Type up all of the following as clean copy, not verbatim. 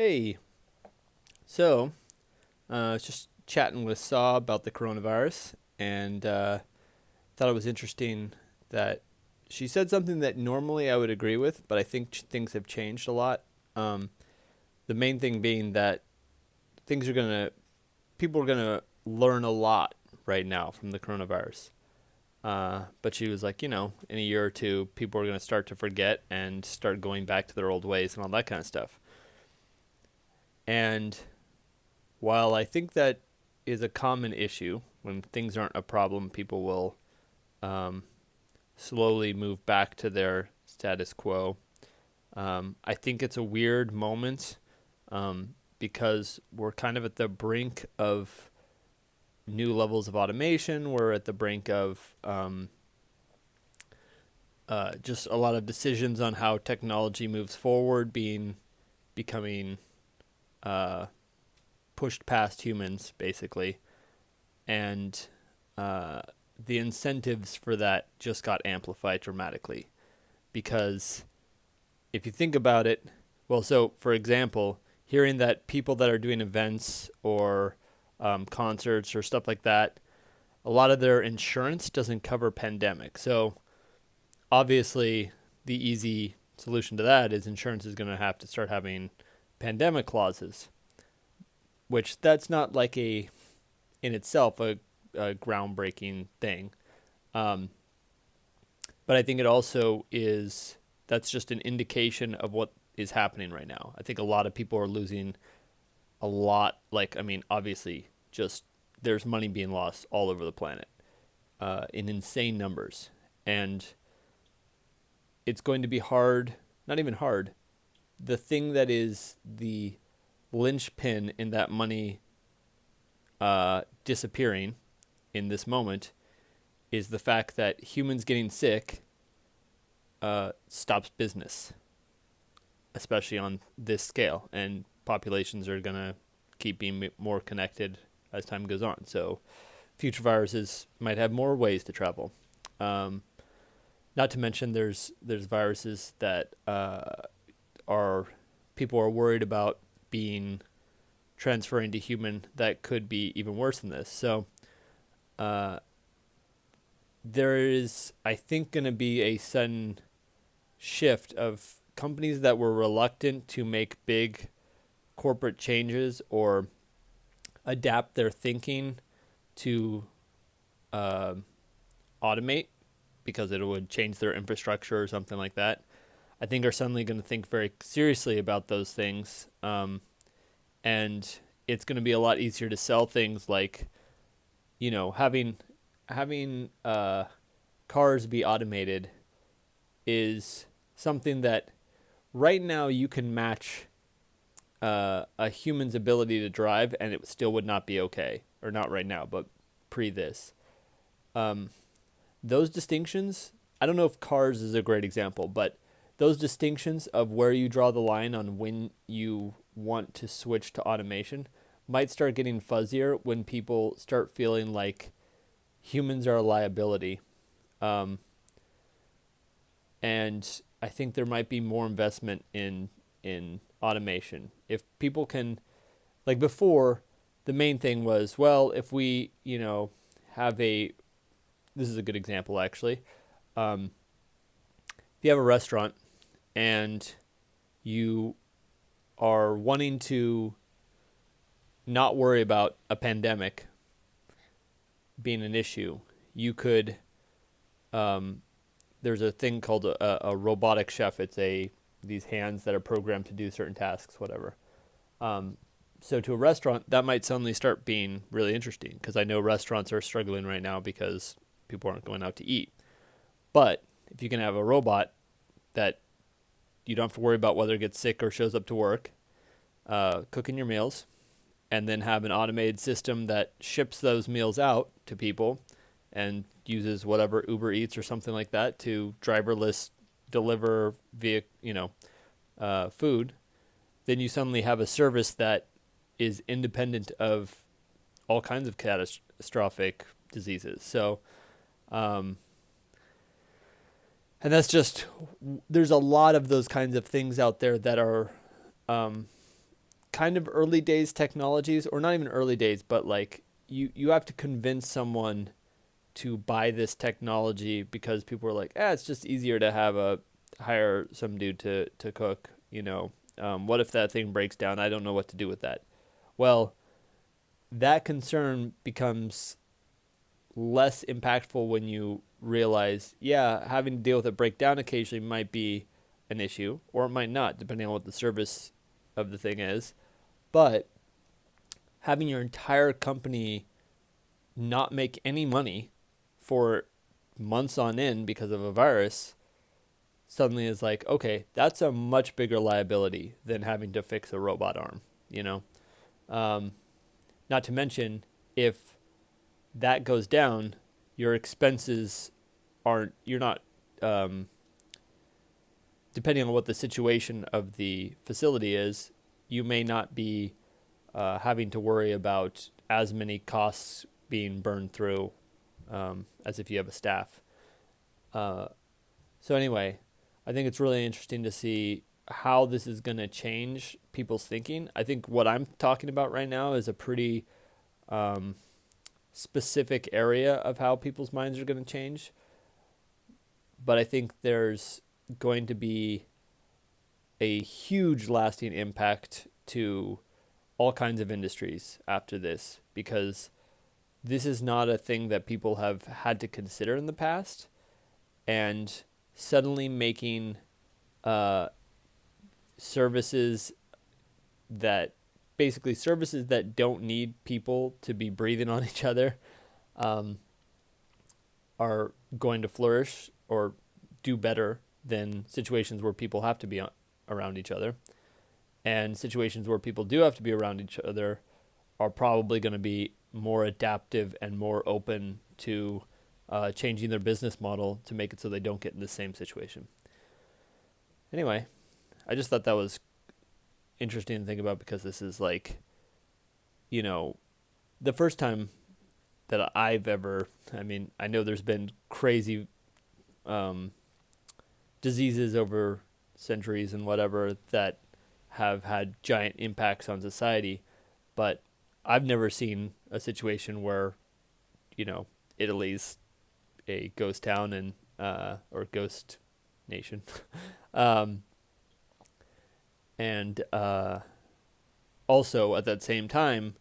Hey, so I was just chatting with Saw about the coronavirus, and thought it was interesting that she said something that normally I would agree with, but I think things have changed a lot. Um, the main thing being that things are gonna, people are gonna learn a lot right now from the coronavirus. But she was like, in a year or two, people are gonna start to forget and start going back to their old ways and all that kind of stuff. And while I think that is a common issue, when things aren't a problem, people will um, slowly move back to their status quo. I think it's a weird moment because we're kind of at the brink of new levels of automation. We're at the brink of just a lot of decisions on how technology moves forward becoming uh, pushed past humans, basically. And uh, the incentives for that just got amplified dramatically because if you think about it, well, so for example, hearing that people that are doing events or concerts or stuff like that, a lot of their insurance doesn't cover pandemic. So obviously, the easy solution to that is insurance is going to have to start having pandemic clauses, which that's not like in itself a groundbreaking thing. Um, but I think it also is that's just an indication of what is happening right now. I think a lot of people are losing a lot. Like, I mean, obviously, just there's money being lost all over the planet in insane numbers. And it's going to be hard, not even hard. The thing that is the linchpin in that money disappearing in this moment is the fact that humans getting sick stops business, especially on this scale. And populations are going to keep being more connected as time goes on. So future viruses might have more ways to travel. Um, Not to mention there's viruses that are people are worried about being transferring to human that could be even worse than this. So uh, there is, I think, going to be a sudden shift of companies that were reluctant to make big corporate changes or adapt their thinking to uh, automate because it would change their infrastructure or something like that. I think are suddenly going to think very seriously about those things, and it's going to be a lot easier to sell things like having cars be automated is something that right now you can match a human's ability to drive, and it still would not be okay. Or not right now, but pre this. Um, those distinctions, I don't know if cars is a great example, but those distinctions of where you draw the line on when you want to switch to automation might start getting fuzzier when people start feeling like humans are a liability. Um, and I think there might be more investment in automation. If people can, like before, the main thing was, well, if we, have a, this is a good example actually. Um, if you have a restaurant and you are wanting to not worry about a pandemic being an issue, you could, um, there's a thing called a robotic chef. It's these hands that are programmed to do certain tasks, whatever. Um, so to a restaurant, that might suddenly start being really interesting because I know restaurants are struggling right now because people aren't going out to eat. But if you can have a robot that you don't have to worry about whether it gets sick or shows up to work, cooking your meals, and then have an automated system that ships those meals out to people and uses whatever Uber Eats or something like that to driverless deliver via food, then you suddenly have a service that is independent of all kinds of catastrophic diseases. So, um, and that's just there's a lot of those kinds of things out there that are um, kind of early days technologies, or not even early days, but like you have to convince someone to buy this technology because people are like, it's just easier to hire some dude to cook, what if that thing breaks down? I don't know what to do with that. Well, that concern becomes less impactful when you realize, having to deal with a breakdown occasionally might be an issue, or it might not, depending on what the service of the thing is. But having your entire company not make any money for months on end because of a virus suddenly is like, okay, that's a much bigger liability than having to fix a robot arm, you know? Not to mention, if that goes down, your expenses you're not, depending on what the situation of the facility is, you may not be having to worry about as many costs being burned through as if you have a staff. So anyway, I think it's really interesting to see how this is going to change people's thinking. I think what I'm talking about right now is a pretty specific area of how people's minds are going to change. But I think there's going to be a huge lasting impact to all kinds of industries after this, because this is not a thing that people have had to consider in the past, and suddenly making services that don't need people to be breathing on each other are going to flourish or do better than situations where people have to be around each other. And situations where people do have to be around each other are probably going to be more adaptive and more open to changing their business model to make it so they don't get in the same situation. Anyway, I just thought that was interesting to think about, because this is like, the first time that I've ever, I know there's been crazy diseases over centuries and whatever that have had giant impacts on society, but I've never seen a situation where, Italy's a ghost town and or ghost nation, and also at that same time,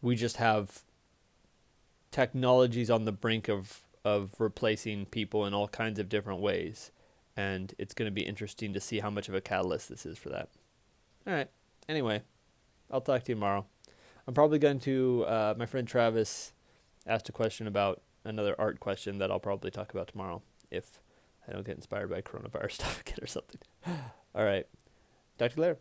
we just have technologies on the brink of replacing people in all kinds of different ways, and it's going to be interesting to see how much of a catalyst this is for that. All right. Anyway, I'll talk to you tomorrow. I'm probably going to, my friend Travis asked a question about another art question that I'll probably talk about tomorrow if I don't get inspired by coronavirus stuff again or something. All right. Talk to you later.